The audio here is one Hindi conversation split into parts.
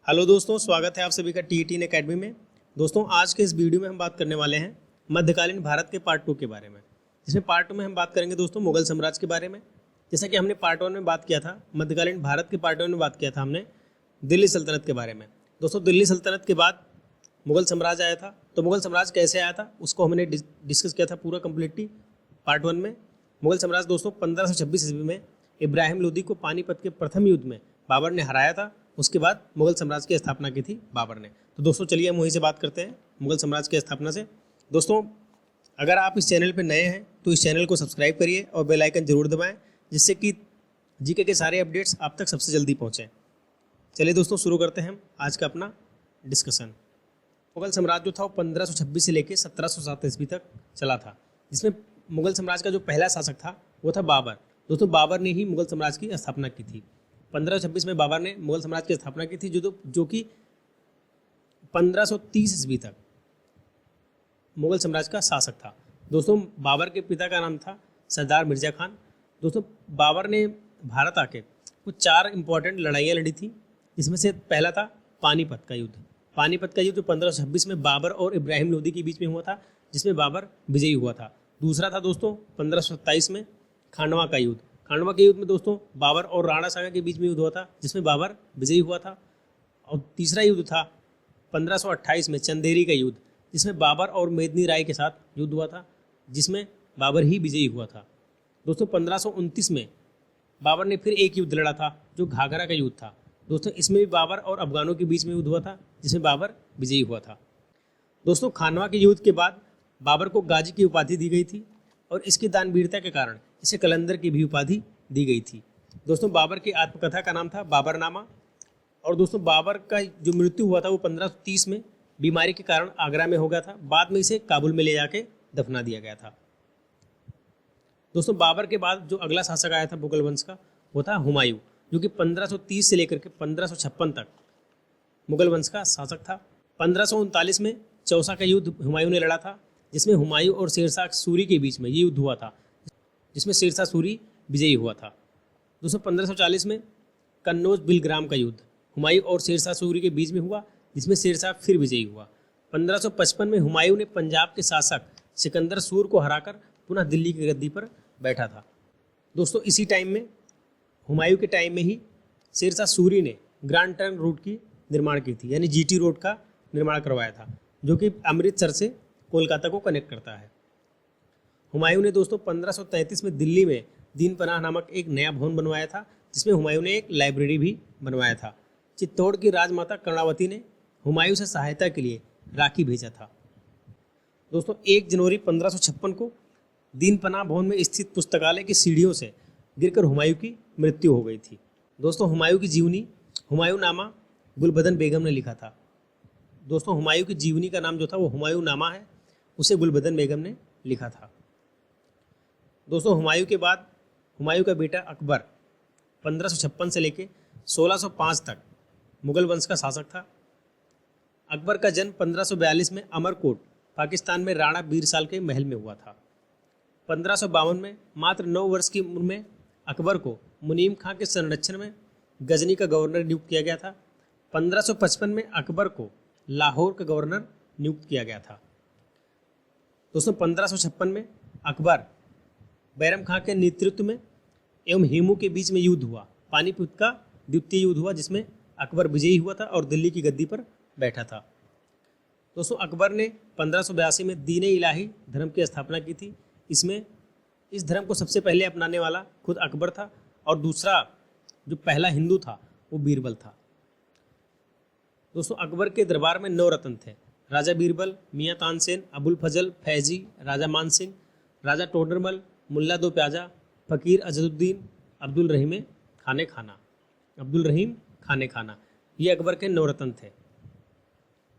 हेलो दोस्तों, स्वागत है आप सभी का टी अकेडमी में। दोस्तों, आज के इस वीडियो में हम बात करने वाले हैं मध्यकालीन भारत के पार्ट 2 के बारे में। जिसमें पार्ट 2 में हम बात करेंगे दोस्तों मुगल साम्राज्य के बारे में। जैसा कि हमने पार्ट 1 में बात किया था, मध्यकालीन भारत के पार्ट 1 में बात किया था हमने दिल्ली सल्तनत के बारे में। दोस्तों, दिल्ली सल्तनत के बाद मुगल साम्राज्य आया था। तो मुगल साम्राज्य कैसे आया था उसको हमने डिस्कस किया था पूरा कम्प्लीटली पार्ट 1 में। मुगल साम्राज्य दोस्तों 1526 ईस्वी में इब्राहिम लोदी को पानीपत के प्रथम युद्ध में बाबर ने हराया था। उसके बाद मुगल साम्राज्य की स्थापना की थी बाबर ने। तो दोस्तों चलिए हम वहीं से बात करते हैं मुगल साम्राज्य की स्थापना से। दोस्तों, अगर आप इस चैनल पर नए हैं तो इस चैनल को सब्सक्राइब करिए और बेल आइकन जरूर दबाएं, जिससे कि जीके के सारे अपडेट्स आप तक सबसे जल्दी पहुँचें। चलिए दोस्तों शुरू करते हैं हम आज का अपना डिस्कशन। मुगल साम्राज्य जो था वो 1526 से लेकर 1707 ईस्वी तक चला था, जिसमें मुगल साम्राज्य का जो पहला शासक था वो था बाबर। दोस्तों, बाबर ने ही मुगल साम्राज्य की स्थापना की थी। 1526 में बाबर ने मुगल साम्राज्य की स्थापना की थी, जो कि 1530 ईस्वी तक मुगल साम्राज्य का शासक था। दोस्तों, बाबर के पिता का नाम था सरदार मिर्जा खान। दोस्तों, बाबर ने भारत आके कुछ 4 इंपॉर्टेंट लड़ाइयाँ लड़ी थी, जिसमें से पहला था पानीपत का युद्ध। पानीपत का युद्ध 1526 में बाबर और इब्राहिम लोदी के बीच में हुआ था, जिसमें बाबर विजयी हुआ था। दूसरा था दोस्तों 1527 में खांडवा का युद्ध। खांडवा के युद्ध में दोस्तों बाबर और राणा सागर के बीच में युद्ध हुआ था, जिसमें बाबर विजयी हुआ था। और तीसरा युद्ध था 1528 में चंदेरी का युद्ध, जिसमें बाबर और मेदिनी राय के साथ युद्ध हुआ था, जिसमें बाबर ही विजयी हुआ था। दोस्तों, 1529 में बाबर ने फिर एक युद्ध लड़ा था, जो घाघरा का युद्ध था। दोस्तों, इसमें भी बाबर और अफगानों के बीच में युद्ध हुआ था, जिसमें बाबर विजयी हुआ था। दोस्तों, खानवा के युद्ध के बाद बाबर को गाजी की उपाधि दी गई थी और इसकी दानवीरता के कारण इसे कलंदर की भी उपाधि दी गई थी। दोस्तों, बाबर की आत्मकथा का नाम था बाबरनामा। और दोस्तों, बाबर का जो मृत्यु हुआ था वो 1530 में बीमारी के कारण आगरा में हो गया था। बाद में इसे काबुल में ले जाके दफना दिया गया था। दोस्तों, बाबर के बाद जो अगला शासक आया था मुगल वंश का वो था हुमायूं, जो कि 1530 से लेकर के 1556 तक मुगल वंश का शासक था। 1539 में चौसा का युद्ध हुमायूं ने लड़ा था, जिसमें हुमायूं और शेरशाह सूरी के बीच में ये युद्ध हुआ था, जिसमें शेरशाह सूरी विजयी हुआ था। दोस्तों, 1540 में कन्नौज बिलग्राम का युद्ध हुमायूं और शेरशाह सूरी के बीच में हुआ, जिसमें शेरशाह फिर विजयी हुआ। 1555 में हुमायूं ने पंजाब के शासक सिकंदर सूर को हराकर पुनः दिल्ली की गद्दी पर बैठा था। दोस्तों, इसी टाइम में हुमायूं के टाइम में ही शेरशाह सूरी ने ग्रैंड ट्रंक रोड की निर्माण की थी, यानी जीटी रोड का निर्माण करवाया था, जो कि अमृतसर से कोलकाता को कनेक्ट करता है। हुमायूं ने दोस्तों 1533 में दिल्ली में दीन पनाह नामक एक नया भवन बनवाया था, जिसमें हुमायूं ने एक लाइब्रेरी भी बनवाया था। चित्तौड़ की राजमाता कर्णावती ने हुमायूं से सहायता के लिए राखी भेजा था। दोस्तों, 1 जनवरी 1556 को दीन पनाह भवन में स्थित पुस्तकालय की सीढ़ियों से गिरकर हुमायूं की मृत्यु हो गई थी। दोस्तों, हुमायूं की जीवनी हुमायूं नामा गुलबदन बेगम ने लिखा था। दोस्तों, हुमायूं की जीवनी का नाम जो था वो हुमायूं नामा है, उसे गुलबदन बेगम ने लिखा था। दोस्तों, हुमायूं के बाद हुमायूं का बेटा अकबर 1556 से लेकर 1605 तक मुगल वंश का शासक था। अकबर का जन्म 1542 में अमरकोट पाकिस्तान में राणा बीरसाल के महल में हुआ था। 1552 में मात्र 9 वर्ष की उम्र में अकबर को मुनीम खां के संरक्षण में गजनी का गवर्नर नियुक्त किया गया था। 1555 में अकबर को लाहौर का गवर्नर नियुक्त किया गया था। दोस्तों, 1556 में अकबर बैरम खां के नेतृत्व में एवं हेमू के बीच में युद्ध हुआ। पानीपत का द्वितीय युद्ध हुआ, जिसमें अकबर विजयी हुआ था और दिल्ली की गद्दी पर बैठा था। दोस्तों, अकबर ने 1582 में दीन इलाही धर्म की स्थापना की थी। इस धर्म को सबसे पहले अपनाने वाला खुद अकबर था और दूसरा जो पहला हिंदू था वो बीरबल था। दोस्तों, अकबर के दरबार में 9 रत्न थे: राजा बीरबल, मियाँ तानसेन, अबुल फजल, फैजी, राजा मान सिंह, राजा टोडरमल, मुल्ला दो प्याजा, फ़कीर अजदुद्दीन, अब्दुल रहीम खाने खाना। ये अकबर के 9 रत्न थे।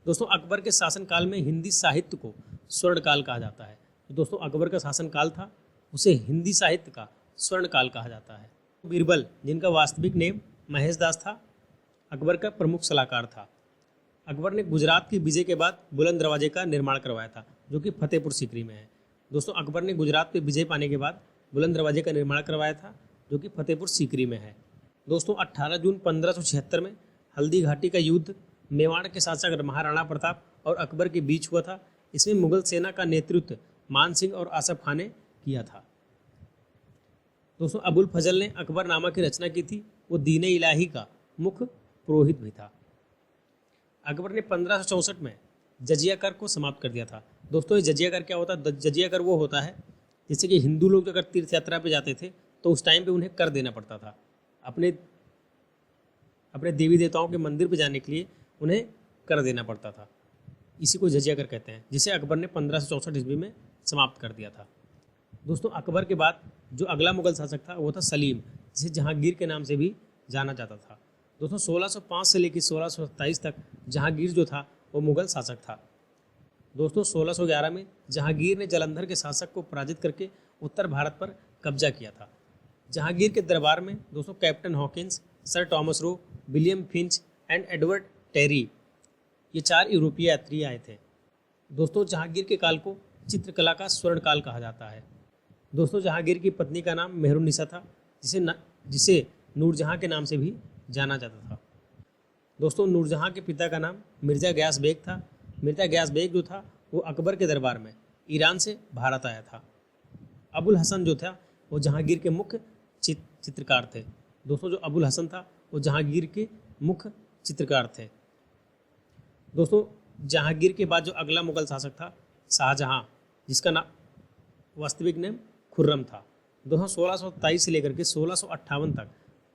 दोस्तों, अकबर के शासनकाल में हिंदी साहित्य को स्वर्णकाल कहा जाता है। तो दोस्तों, अकबर का शासनकाल था उसे हिंदी साहित्य का स्वर्णकाल कहा जाता है। बीरबल, जिनका वास्तविक नेम महेश दास था, अकबर का प्रमुख सलाहकार था। अकबर ने गुजरात की विजय के बाद बुलंद दरवाजे का निर्माण करवाया था, जो कि फतेहपुर सीकरी में है। दोस्तों, अकबर ने गुजरात पे विजय पाने के बाद बुलंद दरवाजे का निर्माण करवाया था, जो कि फतेहपुर सीकरी में है। दोस्तों, 18 जून 1576 में हल्दी घाटी का युद्ध मेवाड़ के शासक महाराणा प्रताप और अकबर के बीच हुआ था। इसमें मुगल सेना का नेतृत्व मान सिंह और आसफ खान ने किया था। दोस्तों अबुल फजल ने अकबरनामा की रचना की थी। वो दीन इलाही का मुख्य पुरोहित भी था। अकबर ने 1564 में जजिया कर को समाप्त कर दिया था। दोस्तों ये जजिया कर क्या होता है? जजिया कर वो होता है जैसे कि हिंदू लोग अगर तीर्थ यात्रा पे जाते थे तो उस टाइम पे उन्हें कर देना पड़ता था। अपने देवी देवताओं के मंदिर पे जाने के लिए उन्हें कर देना पड़ता था। इसी को जजिया कर कहते हैं, जिसे अकबर ने 1564 ईस्वी में समाप्त कर दिया था। दोस्तों अकबर के बाद जो अगला मुगल शासक था वो था सलीम, जिसे जहांगीर के नाम से भी जाना जाता था। दोस्तों 1605 से लेकर 1627 तक जहांगीर जो था वो मुगल शासक था। दोस्तों 1611 में जहांगीर ने जालंधर के शासक को पराजित करके उत्तर भारत पर कब्जा किया था। जहांगीर के दरबार में दोस्तों captain Hawkins, sir Thomas Roe, William Finch and Edward Terry ये 4 यूरोपीय यात्री आए थे। दोस्तों जहांगीर के काल को चित्रकला का स्वर्ण काल कहा जाता है। दोस्तों जहांगीर की पत्नी का नाम मेहरुन्निसा था, जिसे नूरजहां के नाम से भी जाना जाता था। दोस्तों नूरजहां के पिता का नाम मिर्ज़ा गयास बेग था। मिर्ज़ा गयास बेग जो था वो अकबर के दरबार में ईरान से भारत आया था। अबुल हसन जो था वो जहांगीर के मुख्य चित्रकार थे। दोस्तों जो अबुल हसन था वो जहांगीर के मुख्य चित्रकार थे। दोस्तों जहांगीर के बाद जो अगला मुगल शासक था शाहजहां, जिसका नाम वास्तविक नाम खुर्रम था। दोस्तों 1627 से लेकर के 1658 तक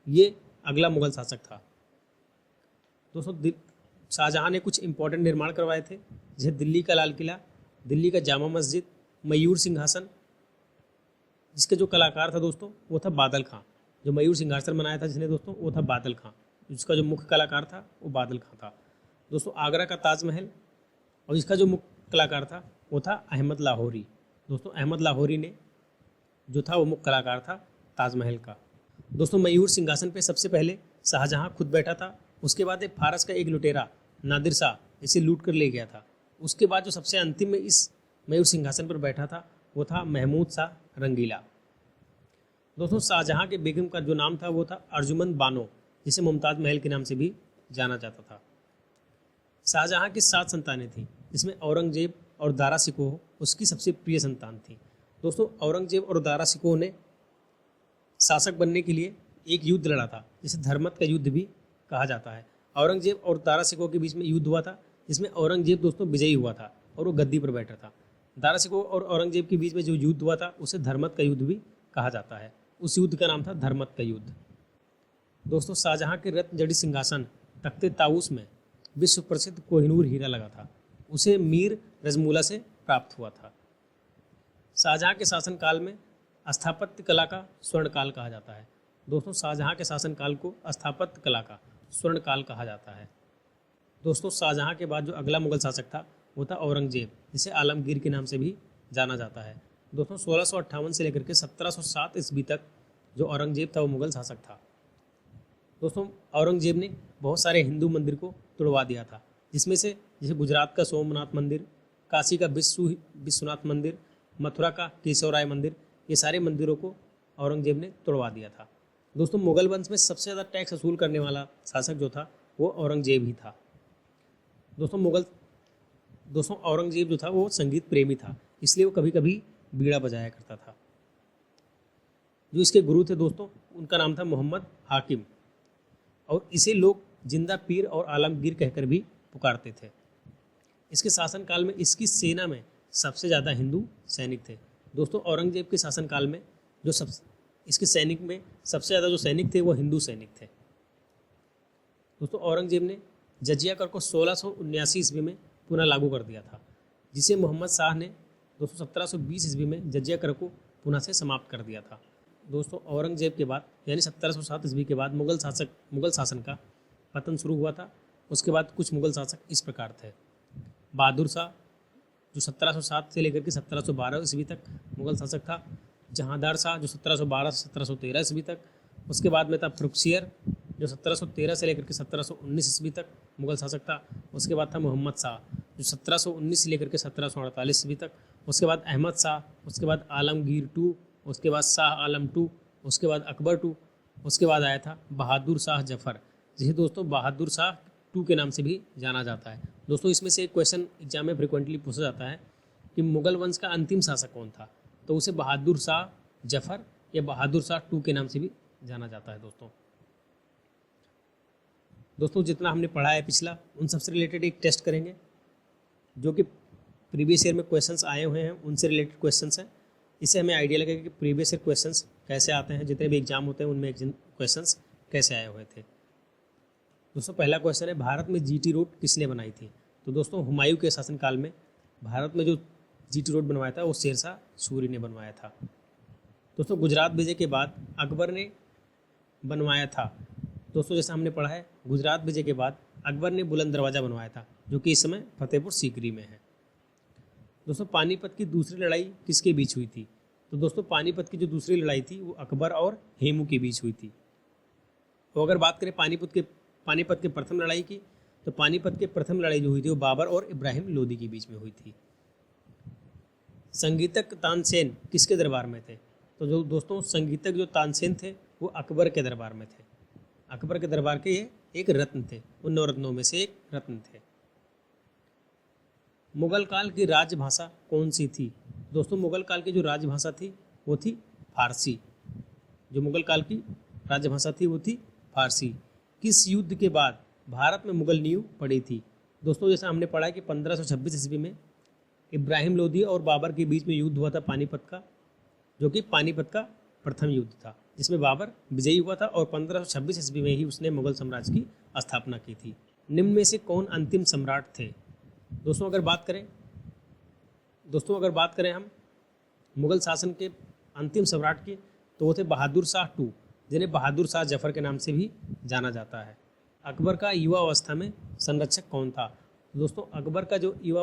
ये अगला मुगल शासक था। दोस्तों शाहजहां ने कुछ इंपॉर्टेंट निर्माण करवाए थे, जैसे दिल्ली का लाल किला, दिल्ली का जामा मस्जिद, मयूर सिंहासन, जिसके जो कलाकार था दोस्तों वो था बादल खां। जो मयूर सिंहासन बनाया था जिसने दोस्तों वो था बादल खां। जिसका जो मुख्य कलाकार था वो बादल खां था। दोस्तों आगरा का ताजमहल, और इसका जो मुख्य कलाकार था वो था अहमद लाहौरी। दोस्तों अहमद लाहौरी ने जो था वो मुख्य कलाकार था ताजमहल का। दोस्तों मयूर सिंहासन पे सबसे पहले शाहजहां खुद बैठा था। उसके बाद एक फारस का एक लुटेरा नादिर शाह इसे लूट कर ले गया था। उसके बाद जो सबसे अंतिम में इस मयूर सिंहासन पर बैठा था वो था महमूद शाह रंगीला। दोस्तों शाहजहां के बेगम का जो नाम था वो था अर्जुमंद बानो, जिसे मुमताज़ महल के नाम से भी जाना जाता था। शाहजहां की 7 संतानें थीं, जिसमें औरंगजेब और दारा शिकोह उसकी सबसे प्रिय संतान थी। दोस्तों औरंगजेब और दारा शिकोह ने शासक बनने के लिए एक युद्ध लड़ा था, जिसे धर्मत का युद्ध भी कहा जाता है। औरंगजेब और दारा शिकोह के बीच में युद्ध हुआ था, जिसमें औरंगजेब दोस्तों विजयी हुआ था और वो गद्दी पर बैठा था। दारा शिकोह और औरंगजेब के बीच में जो युद्ध हुआ था उसे धर्मत का युद्ध भी कहा जाता है। उस युद्ध का नाम था धर्मत का युद्ध। दोस्तों शाहजहां के रत्न जड़ित सिंहासन तख्ते ताऊस में विश्व प्रसिद्ध कोहिनूर हीरा लगा था। उसे मीर रजमूला से प्राप्त हुआ था। शाहजहां के शासनकाल में स्थापत्य कला का स्वर्ण काल कहा जाता है। दोस्तों शाहजहां के शासनकाल को स्थापत्य कला का स्वर्ण काल कहा जाता है। दोस्तों शाहजहां के बाद जो अगला मुगल शासक था वो था औरंगजेब, जिसे आलमगीर के नाम से भी जाना जाता है। दोस्तों 1658 से लेकर के 1707 ईस्वी तक जो औरंगजेब था वो मुगल शासक था। दोस्तों औरंगजेब ने बहुत सारे हिंदू मंदिर को तोड़वा दिया था, जिसमें से जैसे गुजरात का सोमनाथ मंदिर, काशी का विश्वनाथ मंदिर, मथुरा का केशवराय मंदिर, ये सारे मंदिरों को औरंगजेब ने तोड़वा दिया था। दोस्तों मुगल वंश में सबसे ज़्यादा टैक्स वसूल करने वाला शासक जो था वो औरंगजेब ही था। दोस्तों औरंगजेब जो था वो संगीत प्रेमी था, इसलिए वो कभी कभी बीड़ा बजाया करता था। जो इसके गुरु थे दोस्तों उनका नाम था मोहम्मद हाकिम, और इसे लोग जिंदा पीर और आलमगीर कहकर भी पुकारते थे। इसके शासनकाल में इसकी सेना में सबसे ज़्यादा हिंदू सैनिक थे। दोस्तों औरंगजेब के शासनकाल में इसके सैनिक में सबसे ज़्यादा जो सैनिक थे वो हिंदू सैनिक थे। दोस्तों औरंगजेब ने जजिया कर को 1679 ईस्वी में पुनः लागू कर दिया था, जिसे मोहम्मद शाह ने दोस्तों 1720 ईस्वी में जजिया कर को पुनः से समाप्त कर दिया था। दोस्तों औरंगजेब के बाद यानी 1707 ईस्वी के बाद मुगल शासन का पतन शुरू हुआ था। उसके बाद कुछ मुगल शासक इस प्रकार थे। बहादुर शाह जो 1707 से लेकर के 1712 ईस्वी तक मुगल शासक था। जहांदार शाह जो 1712 से 1713 ईस्वी तक। उसके बाद में था फरुखसियर जो 1713 से लेकर के 1719 ईस्वी तक मुगल शासक था। उसके बाद था मोहम्मद शाह जो 1719 से लेकर के 1748 ईस्वी तक। उसके बाद अहमद शाह, उसके बाद आलमगीर टू, उसके बाद शाह आलम टू, उसके बाद अकबर टू, उसके बाद आया था बहादुर शाह जफर जिसे दोस्तों बहादुर शाह 2 के नाम से भी जाना जाता है। दोस्तों इसमें से एक क्वेश्चन एग्जाम में फ्रिक्वेंटली पूछा जाता है कि मुगल वंश का अंतिम शासक कौन था, तो उसे बहादुर शाह जफर या बहादुर शाह 2 के नाम से भी जाना जाता है। दोस्तों जितना हमने पढ़ा है पिछला, उन सबसे रिलेटेड एक टेस्ट करेंगे जो कि प्रीवियस ईयर में क्वेश्चंस आए हुए हैं, उनसे रिलेटेड क्वेश्चंस हैं। इससे हमें आइडिया लगेगा कि प्रीवियस ईयर क्वेश्चंस कैसे आते हैं, जितने भी एग्जाम होते हैं उनमें क्वेश्चंस कैसे आए हुए थे। दोस्तों पहला क्वेश्चन है, भारत में जीटी रोड किसने बनाई थी? तो दोस्तों हुमायूं के शासनकाल में भारत में जो जीटी रोड बनवाया था वो शेरशाह सूरी ने बनवाया था। दोस्तों गुजरात विजय के बाद अकबर ने बनवाया था। दोस्तों जैसा हमने पढ़ा है, गुजरात विजय के बाद अकबर ने बुलंद दरवाज़ा बनवाया था, जो कि इस समय फतेहपुर सीकरी में है। दोस्तों पानीपत की दूसरी लड़ाई किसके बीच हुई थी? तो दोस्तों पानीपत की जो दूसरी लड़ाई थी वो अकबर और हेमू के बीच हुई थी। तो अगर बात करें पानीपत के प्रथम लड़ाई की, तो पानीपत के प्रथम लड़ाई जो हुई थी वो बाबर और इब्राहिम लोदी के बीच में हुई थी। संगीतक तानसेन किसके दरबार में थे? तो जो दोस्तों संगीतक जो तानसेन थे वो अकबर के दरबार में थे। अकबर के दरबार के ये एक रत्न थे, उन 9 रत्नों में से एक रत्न थे। मुगल काल की राजभाषा कौन सी थी? दोस्तों मुगल काल की जो राजभाषा थी वो थी फारसी। जो मुगल काल की राजभाषा थी वो थी फारसी। किस युद्ध के बाद भारत में मुगल नींव पड़ी थी? दोस्तों जैसा हमने पढ़ा है कि 1526 ईस्वी में इब्राहिम लोदी और बाबर के बीच में युद्ध हुआ था पानीपत का, जो कि पानीपत का प्रथम युद्ध था, जिसमें बाबर विजयी हुआ था और 1526 ईस्वी में ही उसने मुगल साम्राज्य की स्थापना की थी। निम्न में से कौन अंतिम सम्राट थे? दोस्तों अगर बात करें हम मुगल शासन के अंतिम सम्राट की, तो वो थे बहादुर शाह 2, जिन्हें बहादुर शाह जफर के नाम से भी जाना जाता है। अकबर का युवा अवस्था में संरक्षक कौन था? दोस्तों अकबर का जो युवा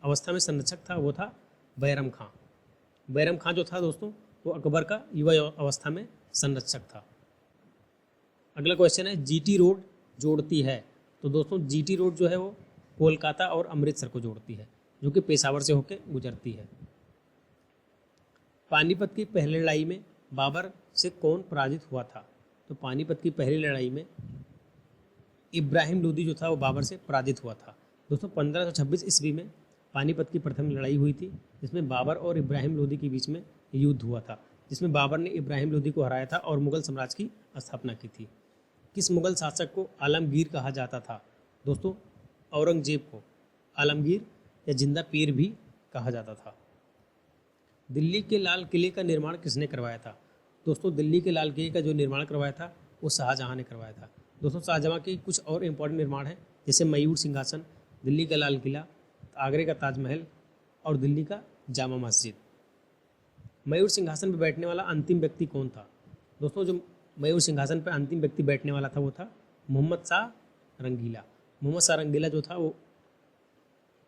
अवस्था में संरक्षक था वो था बैरम खां। बैरम खां जो था दोस्तों वो अकबर का युवा अवस्था में संरक्षक था। अगला क्वेश्चन है, जीटी रोड जोड़ती है? तो दोस्तों जीटी रोड जो है वो कोलकाता और अमृतसर को जोड़ती है, जो कि पेशावर से होकर गुजरती है। पानीपत की पहली लड़ाई में बाबर से कौन पराजित हुआ था? तो पानीपत की पहली लड़ाई में इब्राहिम लोदी जो था वो बाबर से पराजित हुआ था। दोस्तों 1526 ईस्वी में पानीपत की प्रथम लड़ाई हुई थी, जिसमें बाबर और इब्राहिम लोदी के बीच में युद्ध हुआ था, जिसमें बाबर ने इब्राहिम लोदी को हराया था और मुगल साम्राज्य की स्थापना की थी। किस मुगल शासक को आलमगीर कहा जाता था? दोस्तों औरंगजेब को आलमगीर या जिंदा पीर भी कहा जाता था। दिल्ली के लाल किले का निर्माण किसने करवाया था? दोस्तों दिल्ली के लाल किले का जो निर्माण करवाया था वो शाहजहां ने करवाया था। दोस्तों शाहजहां के कुछ और इम्पोर्टेंट निर्माण हैं, जैसे मयूर सिंहासन, दिल्ली का लाल किला, आगरे का ताजमहल और दिल्ली का जामा मस्जिद। मयूर सिंहासन पर बैठने वाला अंतिम व्यक्ति कौन था? दोस्तों जो मयूर सिंहासन पर अंतिम व्यक्ति बैठने वाला था वो था मोहम्मद शाह रंगीला। मोहम्मद शाह रंगीला जो था वो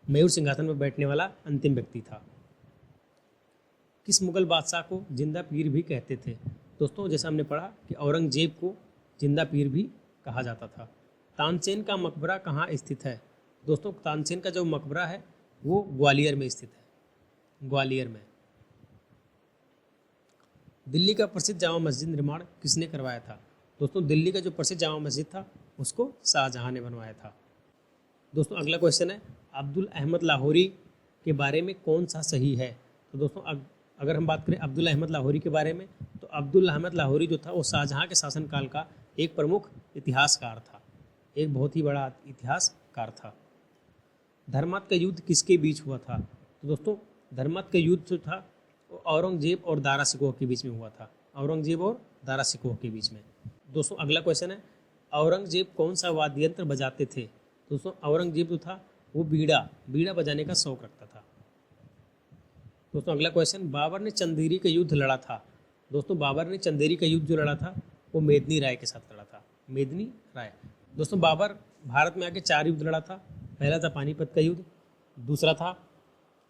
मयूर सिंहासन पर बैठने वाला अंतिम व्यक्ति था। किस मुगल बादशाह को जिंदा पीर भी कहते थे? दोस्तों जैसा हमने पढ़ा कि औरंगजेब को जिंदा पीर भी कहा जाता था। तानसेन का मकबरा कहाँ स्थित है? दोस्तों तानसेन का जो मकबरा है वो ग्वालियर में स्थित है, ग्वालियर में। दिल्ली का प्रसिद्ध जामा मस्जिद निर्माण किसने करवाया था? दोस्तों दिल्ली का जो प्रसिद्ध जामा मस्जिद था उसको शाहजहां ने बनवाया था। दोस्तों अगला क्वेश्चन है, अब्दुल अहमद लाहौरी के बारे में कौन सा सही है? तो दोस्तों अगर हम बात करें अब्दुल अहमद लाहौरी के बारे में, तो अब्दुल अहमद लाहौरी जो था वो शाहजहां के शासनकाल का एक प्रमुख इतिहासकार था, एक बहुत ही बड़ा इतिहासकार था। धर्मत का युद्ध किसके बीच हुआ था? तो दोस्तों धर्मत का युद्ध जो था वो औरंगजेब और दारा शिकोह के बीच में हुआ था, औरंगजेब और दारा शिकोह के बीच में। दोस्तों अगला क्वेश्चन है, औरंगजेब कौन सा वाद्य यंत्र बजाते थे? दोस्तों औरंगजेब जो था वो बीड़ा बजाने का शौक रखता था। दोस्तों अगला क्वेश्चन, बाबर ने चंदेरी का युद्ध लड़ा था? दोस्तों बाबर ने चंदेरी का युद्ध जो लड़ा था वो मेदिनी राय के साथ लड़ा था, मेदिनी राय। दोस्तों बाबर भारत में आके 4 युद्ध लड़ा था। पहला था पानीपत का युद्ध, दूसरा था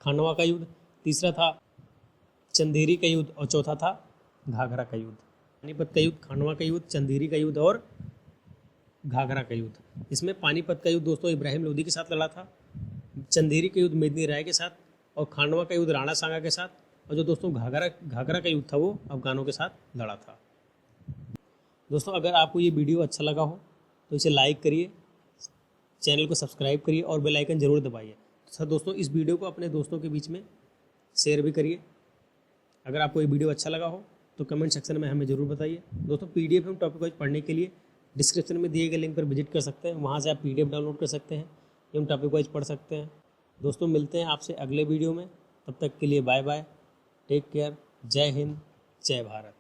खानवा का युद्ध, तीसरा था चंदेरी का युद्ध और चौथा था घाघरा का युद्ध। पानीपत का युद्ध, खानवा का युद्ध, चंदेरी का युद्ध और घाघरा का युद्ध। इसमें पानीपत का युद्ध दोस्तों इब्राहिम लोदी के साथ लड़ा था, चंदेरी का युद्ध मेदिनी राय के साथ और खानवा का युद्ध राणा सांगा के साथ, और जो दोस्तों घाघरा का युद्ध था वो अफगानों के साथ लड़ा था। दोस्तों अगर आपको ये वीडियो अच्छा लगा हो तो इसे लाइक करिए, चैनल को सब्सक्राइब करिए और बेल आइकन जरूर दबाइए। सर दोस्तों, इस वीडियो को अपने दोस्तों के बीच में शेयर भी करिए। अगर आपको ये वीडियो अच्छा लगा हो तो कमेंट सेक्शन में हमें ज़रूर बताइए। दोस्तों, PDF एवं टॉपिक वाइज पढ़ने के लिए डिस्क्रिप्शन में दिए गए लिंक पर विजिट कर सकते हैं। वहाँ से आप PDF डाउनलोड कर सकते हैं एवं टॉपिक वाइज पढ़ सकते हैं। दोस्तों, मिलते हैं आपसे अगले वीडियो में। तब तक के लिए बाय बाय, टेक केयर, जय हिंद, जय भारत।